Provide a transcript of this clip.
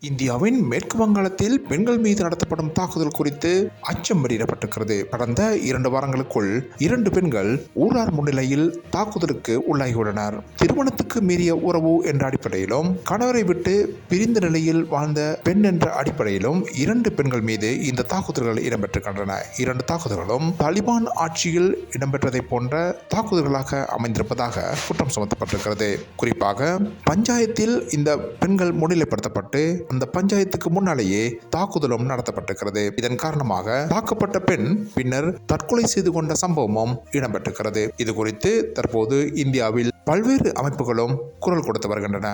இந்தியாவின் மேற்கு வங்காளத்தில் பெண்கள் மீது நடத்தப்படும் தாக்குதல் குறித்து அச்சம் வெளியிடப்பட்டிருக்கிறது. கடந்த 2 வாரங்களுக்குள் 2 பெண்கள் ஊரார் முன்னிலையில் தாக்குதலுக்கு உள்ளாகியுள்ளனர். திருமணத்துக்கு மீறிய உறவு என்ற அடிப்படையிலும் கணவரை விட்டு பிரிந்த நிலையில் வாழ்ந்த பெண் என்ற அடிப்படையிலும் 2 பெண்கள் மீது இந்த தாக்குதல்கள் இடம்பெற்றிருக்கின்றன. 2 தாக்குதல்களும் தாலிபான் ஆட்சியில் இடம்பெற்றதை போன்ற தாக்குதல்களாக அமைந்திருப்பதாக குற்றம் சுமத்தப்பட்டிருக்கிறது. குறிப்பாக பஞ்சாயத்தில் இந்த பெண்கள் முன்னிலைப்படுத்தப்பட்டு அந்த பஞ்சாயத்துக்கு முன்னாலேயே தாக்குதலும் நடத்தப்பட்டிருக்கிறது. இதன் காரணமாக தாக்கப்பட்ட பெண் பின்னர் தற்கொலை செய்து கொண்ட சம்பவமும் இடம்பெற்றிருக்கிறது. இது குறித்து தற்போது இந்தியாவில் பல்வேறு அமைப்புகளும் குரல் கொடுத்து வருகின்றன.